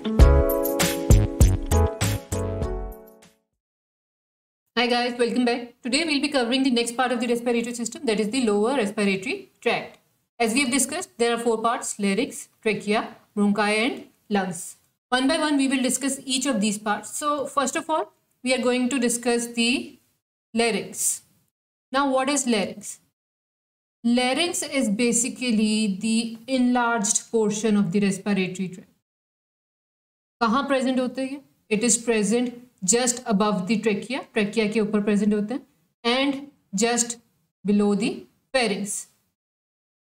Hi guys, welcome back. Today we'll be covering the next part of the respiratory system, that is the lower respiratory tract. As we have discussed, there are four parts: larynx, trachea, bronchi and lungs. One by one we will discuss each of these parts. So first of all, we are going to discuss the larynx. Now what is larynx? Larynx is basically the enlarged portion of the respiratory tract. कहाँ present होते हैं? It is present just above the trachea, trachea के ऊपर present होते हैं, and just below the pharynx.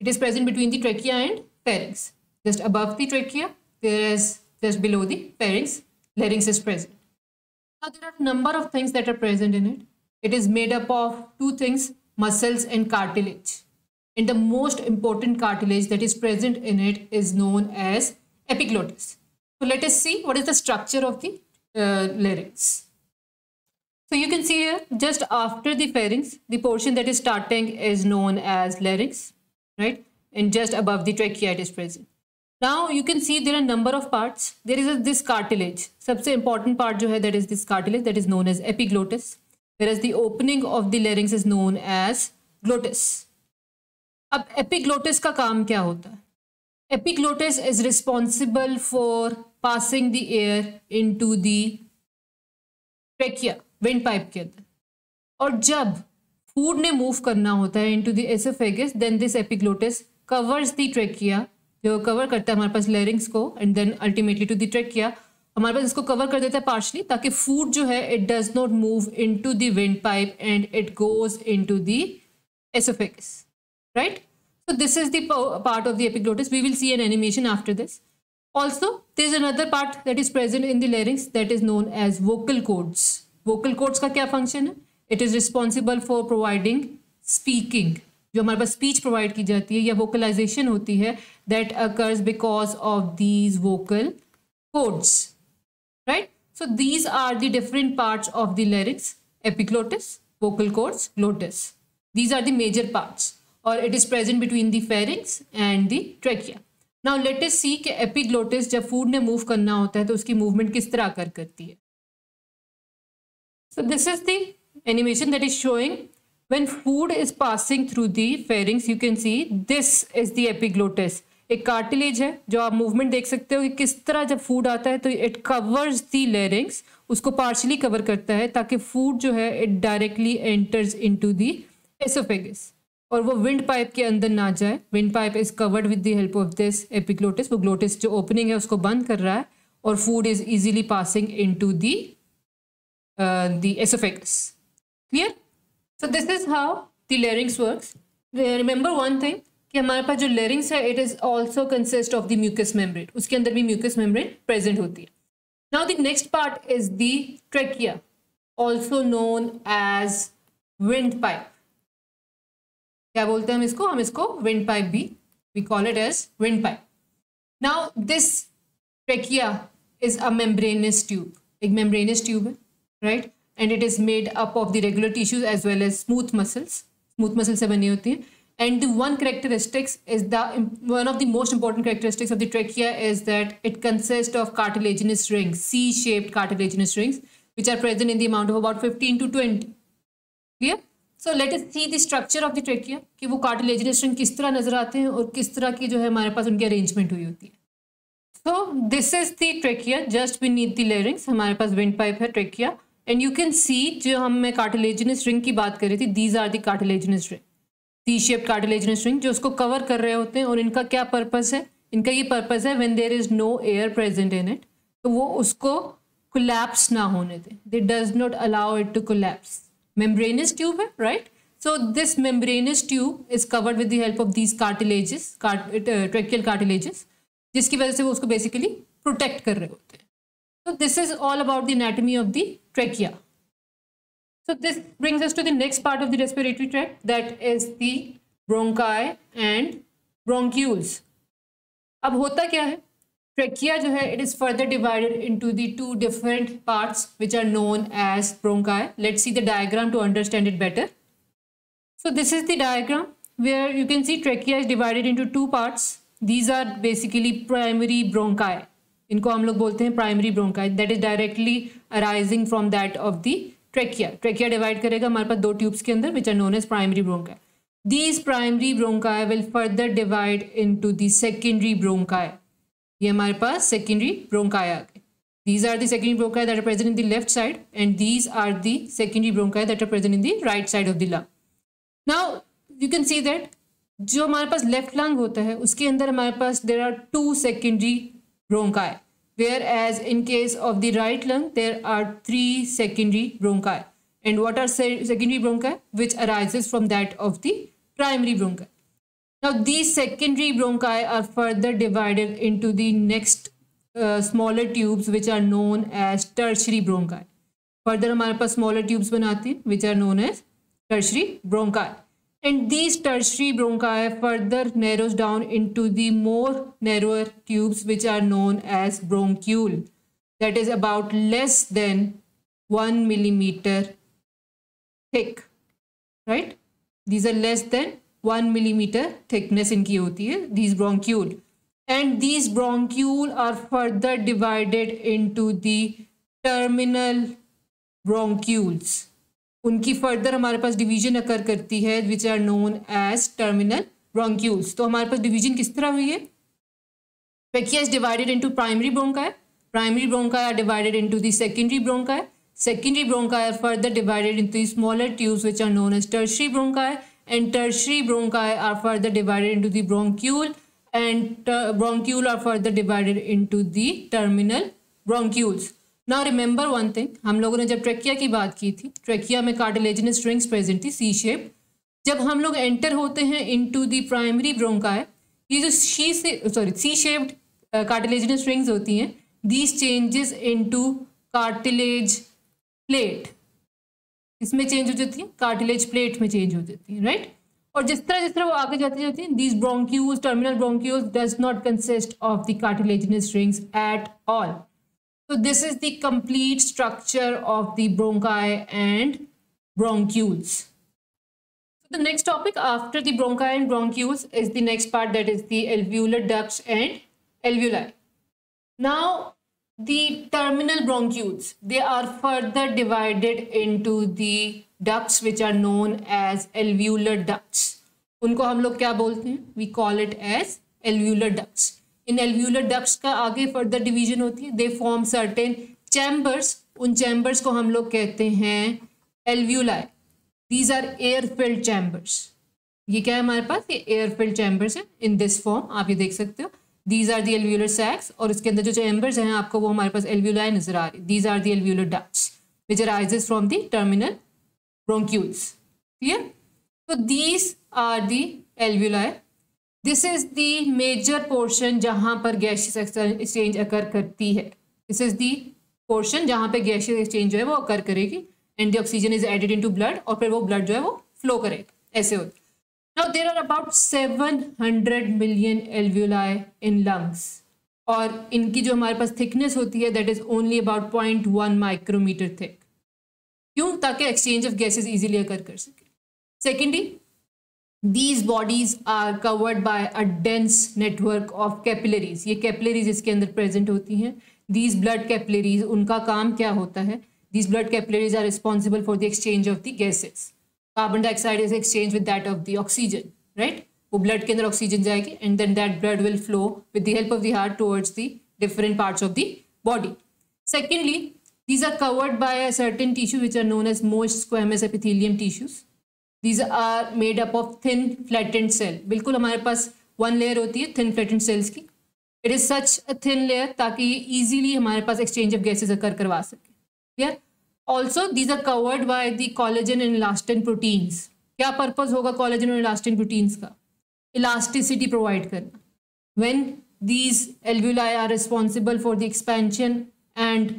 It is present between the trachea and pharynx. Just above the trachea, whereas just below the pharynx, larynx is present. Now there are a number of things that are present in it. It is made up of two things: muscles and cartilage. And the most important cartilage that is present in it is known as epiglottis. So let us see what is the structure of the larynx. So you can see here, just after the pharynx, the portion that is starting is known as larynx, right? And just above the trachea it is present. Now you can see there are a number of parts. There is this cartilage. सबसे important part जो है, that is this cartilage, that is known as epiglottis. Whereas the opening of the larynx is known as glottis. अब epiglottis का काम क्या होता है? Epiglottis is responsible for passing the air into the trachea, windpipe के अंदर. और जब food ने move करना होता है into the esophagus, then this epiglottis covers the trachea, जो cover करता है हमारे पास larynx को, and then ultimately to the trachea. हमारे पास इसको cover कर देता है partially, ताकि food जो है it does not move into the windpipe and it goes into the esophagus, right? So this is the part of the epiglottis. We will see an animation after this. Also, there is another part that is present in the larynx that is known as vocal cords. Vocal cords का क्या function है? It is responsible for providing speaking. जो हमारे पास speech provide की जाती है या vocalization होती है, that occurs because of these vocal cords, right? So these are the different parts of the larynx: epiglottis, vocal cords, glottis. These are the major parts. Or it is present between the pharynx and the trachea. Now let us see कि epiglottis जब food ने move करना होता है तो उसकी movement किस तरह करती है. So this is the animation that is showing when food is passing through the pharynx. You can see this is the epiglottis. एक cartilage है जो आप movement देख सकते हो कि किस तरह जब food आता है तो it covers the larynx, उसको partially cover करता है ताकि food जो है it directly enters into the esophagus. और वो विंड पाइप के अंदर ना जाए. Wind pipe is covered with the help of this epiglottis. वो ग्लोटिस जो ओपनिंग है उसको बंद कर रहा है और food is easily passing into the oesophagus. Clear? So this is how the larynx works. Remember one thing कि हमारे पास जो लैरिंक्स है it is also consist of the mucus membrane. उसके अंदर भी म्यूकस मेम्ब्रेन प्रेजेंट होती है. Now the next part is the trachea, also known as wind pipe. क्या बोलते हैं हम इसको विंड पाइप भी, we call it as wind pipe. Now this trachea is a membranous tube. एक मेम्ब्रेनस ट्यूब है, right? And it is made up of the regular tissues as well as smooth muscles. Smooth muscle से बनी होती है. And the one characteristics is one of the most important characteristics of the trachea is that it consist of cartilaginous rings, C shaped cartilaginous rings, which are present in the amount of about 15 to 20. Clear? So let us see the structure of the trachea कि वो cartilaginous ring किस तरह नजर आते हैं और किस तरह की जो है हमारे पास उनकी अरेंजमेंट हुई होती है. So this is the trachea just beneath the larynx. हमारे पास wind pipe है trachea and you can see जो मैं cartilaginous ring की बात कर रही थी, these are the cartilaginous ring, C-shaped cartilaginous ring जो उसको कवर कर रहे होते हैं. और इनका क्या पर्पस है? इनका ये पर्पस है when there is no air present in it, तो वो उसको collapse ना होने दें. They does not allow it to collapse. Membranous tube है, right? So this membranous tube is covered with the help of these cartilages, tracheal cartilages, जिसकी वजह से वो उसको basically protect कर रहे होते हैं. So this is all about the anatomy of the trachea. So this brings us to the next part of the respiratory tract, that is the bronchi and bronchioles. अब होता क्या है? Trachea जो है it is further divided into the two different parts which are known as bronchi. Let's see the diagram to understand it better. So this is the diagram where you can see trachea is divided into two parts. These are basically primary bronchi. इनको हम लोग बोलते हैं primary bronchi, that is directly arising from that of the trachea. Trachea divide करेगा हमारे पास 2 tubes के अंदर which are known as primary bronchi. These primary bronchi will further divide into the secondary bronchi. ये हमारे पास secondary bronchi आ गए. These are the secondary bronchi that are present in the left side and these are the secondary bronchi that are present in the right side of the lung. Now you can see that जो हमारे पास left lung होता है उसके अंदर हमारे पास there are 2 secondary bronchi, whereas in case of the right lung there are 3 secondary bronchi. And what are secondary bronchi? Which arises from that of the primary bronchi. Now these secondary bronchi are further divided into the next smaller tubes which are known as tertiary bronchi. Further हमारे पास smaller tubes बनाती हैं which are known as tertiary bronchi. And these tertiary bronchi further narrows down into the more narrower tubes which are known as bronchiole. That is about less than 1 millimeter thick, right? These are less than 1 millimeter thickness इनकी होती है, these bronchiole. And these bronchiole are further divided into the terminal bronchioles. उनकी further हमारे पास division occur करती है which are known as terminal bronchioles. तो हमारे पास division किस तरह हुई है? Trachea is divided into primary bronchi. Primary bronchi are divided into the secondary bronchi. Secondary bronchi are further divided into smaller tubes which are known as tertiary bronchi, and tertiary bronchi are further divided into the bronchiole, and bronchiole are further divided into the terminal bronchioles. Now remember one thing, हम लोगों ने जब trachea की बात की थी, trachea में cartilaginous strings present थी सी शेप. जब हम लोग एंटर होते हैं इनटू द प्राइमरी ब्रोंकाई, ये जो सी शेप्ड कार्टिलेजिनस स्ट्रिंग्स होती हैं, these changes into cartilage plate. इसमें चेंज हो जाती है, कार्टिलेज प्लेट में चेंज हो जाती है, राइट? और जिस तरह वो आगे जाती जाती हैं, these bronchioles, terminal bronchioles does not consist of the cartilaginous strings at all. So this is the complete structure of the bronchi and bronchioles. So the next topic after the bronchi and bronchioles is the next part, that is the alveolar ducts and alveoli. Now the terminal bronchioles, they are further divided into the ducts which are known as alveolar ducts. उनको हम लोग क्या बोलते हैं? We call it as alveolar ducts. इन alveolar ducts का आगे further division होती है. They form certain chambers. उन चैम्बर्स को हम लोग कहते हैं alveoli. These are air filled chambers. ये क्या है हमारे पास? ये एयर फिल्ड चैम्बर्स है इन दिस फॉर्म. आप ये देख सकते हो. दीज आर द एल्व्यूलर सैक्स और इसके अंदर जो चैम्बर्स हैं आपको वो हमारे पास एल्व्यूलाई नजर आ रही. These are the alveolar ducts which arises from the terminal bronchioles. Clear? तो these are the alveoli. This is the major portion जहाँ पर गैसियस एक्सचेंज अकर करती है. दिस इज द पोर्शन जहाँ पे गैसियस एक्सचेंज जो है वो अकर करेगी and the oxygen is added into blood और फिर वो ब्लड जो है वो फ्लो करेगा. ऐसे होता है. Now there are about 700 million alveoli in lungs और इनकी जो हमारे पास थिकनेस होती है that is only about 0.1 micrometre thick. क्यों? ताकि exchange of gases easily occur कर सके. Secondly, These bodies are covered by a dense network of capillaries. ये capillaries इसके अंदर present होती हैं. These blood capillaries, उनका काम क्या होता है? These blood capillaries are responsible for the exchange of the gases. Carbon dioxide is exchanged with that of the oxygen, right? वो blood के अंदर oxygen जाएगी and then that blood will flow with the help of the heart towards the different parts of the body. Secondly, these are covered by a certain tissue which are known as moist squamous epithelium tissues. These are made up of thin flattened cell. बिल्कुल हमारे पास one layer होती है thin flattened cells की. It is such a thin layer ताकि ये easily हमारे पास exchange of gases अकर करवा सके. Clear? Also these are covered by the collagen and elastin proteins. क्या purpose होगा collagen और elastin proteins का? Elasticity provide करना. When these alveoli are responsible for the expansion and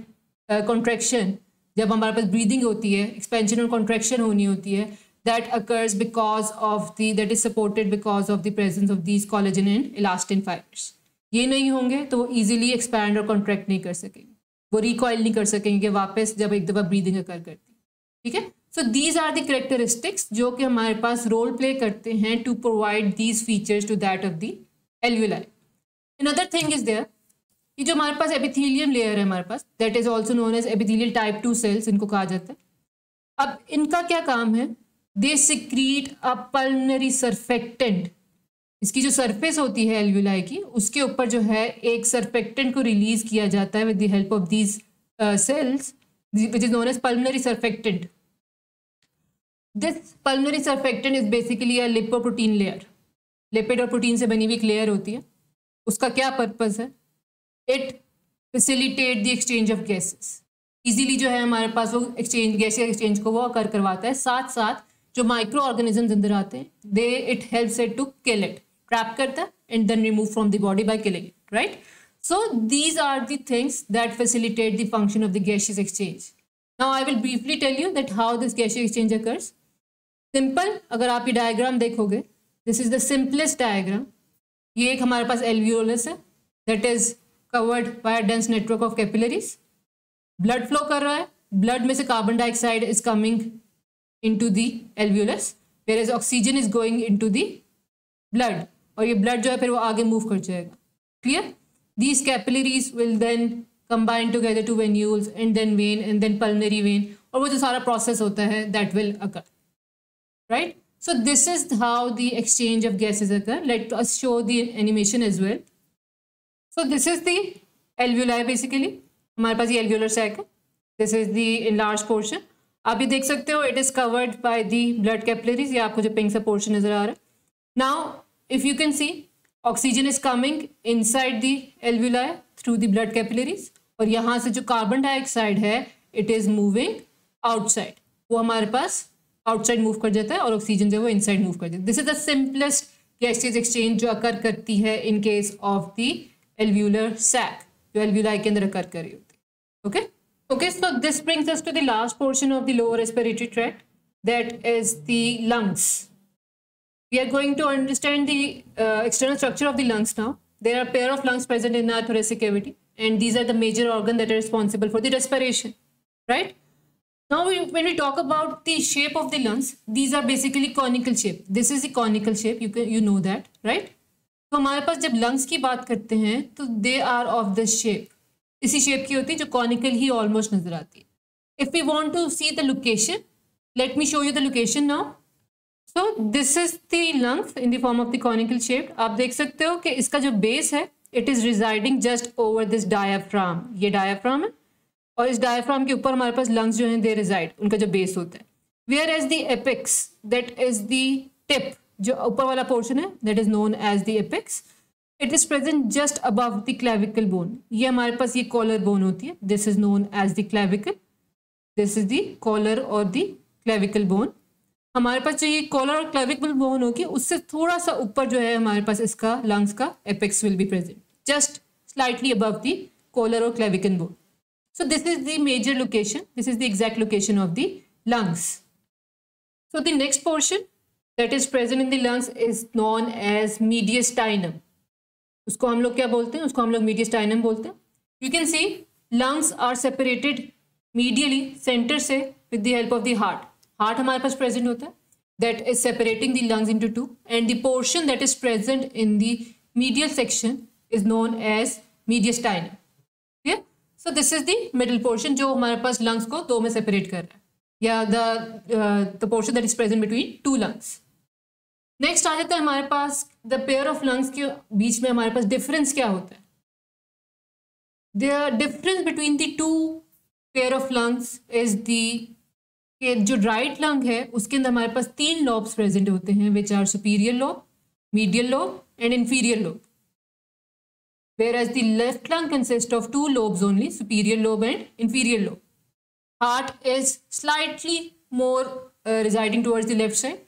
contraction, जब हमारे पास breathing होती है, expansion और contraction होनी होती है, that occurs because of that is supported because of the presence of these collagen and elastin fibers. ये नहीं होंगे तो वो easily expand और contract नहीं कर सकेंगे, वो recoil नहीं कर सकेंगे वापस जब एक दफ़ा breathing occur करती है. ठीक है? So these are the characteristics जो कि हमारे पास role play करते हैं to provide these features to that of the alveoli. Another thing is there, ये जो हमारे पास एपिथेलियम लेयर है हमारे पास, that is also known as epithelial type 2 cells, इनको कहा जाता है। अब इनका क्या काम है, they secrete a pulmonary surfactant. इसकी जो सरफेस होती है एल्वुलाई की, उसके ऊपर जो है एक सर्फेक्टेंट को रिलीज किया जाता है with the help of these cells which is known as pulmonary surfactant. This pulmonary surfactant is basically a lipoprotein layer. Lipid और प्रोटीन से बनी हुई एक लेयर होती है। उसका क्या पर्पस है, it facilitate the exchange of gases. Easily जो है हमारे पास वो एक्सचेंज, गैस एक्सचेंज को वो करवाता है। साथ साथ जो माइक्रो ऑर्गेनिजम्स अंदर आते हैं, they it helps it to kill it, trap करता है and then remove from the body by killing it, right. So these are the things that facilitate the function of the gaseous exchange. Now I will briefly tell you that how this gaseous exchange occurs. Simple, अगर आप ये diagram देखोगे, this is the simplest diagram. ये एक हमारे पास alveolus है that is covered bye a dense network of capillaries. Blood flow कर रहा है, ब्लड में से carbon dioxide is coming into the alveolus, where oxygen is going into the blood, और ये ब्लड जो है फिर वो आगे मूव कर जाएगा। Clear? These capillaries will then combine together to venules and then vein and then pulmonary vein, और वो जो सारा प्रोसेस होता है that will occur, right? So this is how the exchange of gases occur. Let us show the animation as well. So this is the alveoli basically. हमारे पास ये alveolar sac है. This is the enlarged portion. आप ये देख सकते हो, it is covered by the blood capillaries. ये आपको जो pink सा portion नजर आ रहा है. Now, if you can see, oxygen is coming inside the alveoli through the blood capillaries. और यहाँ से जो carbon dioxide है, it is moving outside. वो हमारे पास आउटसाइड मूव कर जाता है और ऑक्सीजन जो है वो इनसाइड मूव कर जाता है। This is the simplest gaseous exchange जो अकर करती है in case of the alveolar sac, जो एल्व्यूलाई के अंदर अकर कर रही होती है। Okay okay, so this brings us to the last portion of the lower respiratory tract, that is the lungs. We are going to understand the external structure of the lungs now. There are pair of lungs present in our thoracic cavity and these are the major organ that are responsible for the respiration, right? Now, when we talk about the shape of the lungs, these are basically conical shape. This is the conical shape. You know that, right? तो हमारे पास जब lungs की बात करते हैं तो they are of this shape. इसी shape की होती है जो conical ही almost नजर आती है। If we want to see the location, let me show you the location now. So this is the lungs in the form of the conical shape. आप देख सकते हो कि इसका जो base है, it is residing just over this diaphragm. ये diaphragm है और इस डायफ्राम के ऊपर हमारे पास लंग्स जो हैं दे रिजाइड, उनका जो बेस होता है। Where as the apex, that is the tip, जो ऊपर वाला पोर्शन है that is known as the apex, it is present just above the clavicle bone. ये हमारे पास ये कॉलर बोन होती है, this is known as the clavicle, this is the collar और द क्लेविकल बोन। हमारे पास जो ये कॉलर और क्लेविकल बोन होगी उससे थोड़ा सा ऊपर जो है हमारे पास इसका लंग्स का apex will be present, just slightly above the collar और clavicle bone. So this is the major location. This is the exact location of the lungs. So the next portion that is present in the lungs is known as mediastinum. उसको हम लोग क्या बोलते हैं? उसको हम लोग mediastinum बोलते हैं। You can see lungs are separated medially center से with the help of the heart. Heart हमारे पास present होता है that is separating the lungs into two, and the portion that is present in the medial section is known as mediastinum. Clear? So this is the middle portion जो हमारे पास lungs को दो में separate कर रहा है, या the portion that is present between two lungs. Next आ जाता है हमारे पास the pair of lungs के बीच में हमारे पास difference क्या होता है? The difference between the two pair of lungs is the कि जो right lung है उसके अंदर हमारे पास 3 lobes present होते हैं, which are superior lobe, medial lobe and inferior lobe. Whereas the left lung consists of 2 lobes only, superior lobe and inferior lobe. Heart is slightly more residing towards the left side.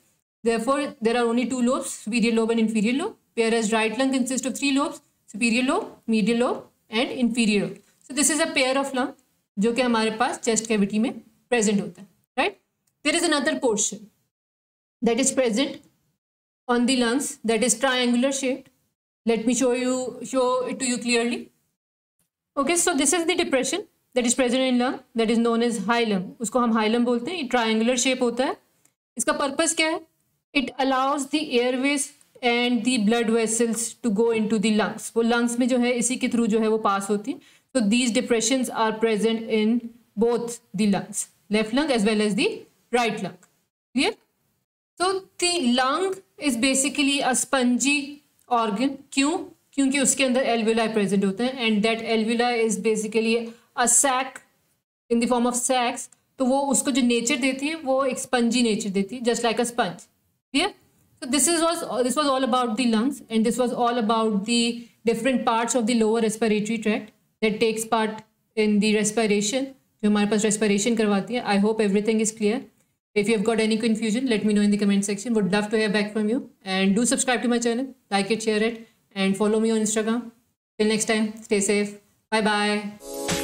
Therefore, there are only 2 lobes, superior lobe and inferior lobe. Whereas right lung consists of 3 lobes, superior lobe, medial lobe and inferior lobe. So this is a pair of lung जो कि हमारे पास chest cavity में present होता है, right? There is another portion that is present on the lungs that is triangular shaped. Let me show it to you clearly. Okay, so this is the depression that is present in lung that is known as hilum. उसको हम hilum बोलते हैं। ये triangular shape होता है। इसका purpose क्या है? It allows the airways and the blood vessels to go into the lungs. वो लंग्स में जो है इसी के थ्रू जो है वो पास होती. So these depressions are present in both the lungs, left lung as well as the right lung. Clear? So the lung is basically a spongy organ. क्यों? क्योंकि उसके अंदर alveoli present होते हैं and that alveoli is basically a sac in the form of sacs. तो वो उसको जो nature देती है वो एक spongy nature देती है, just like a sponge. Clear? So this was all about the lungs, and this was all about the different parts of the lower respiratory tract that takes part in the respiration, जो हमारे पास respiration करवाती है. I hope everything is clear. If you have got any confusion, let me know in the comment section. Would love to hear back from you. And do subscribe to my channel, like it, share it, and follow me on Instagram. Till next time, stay safe. Bye bye.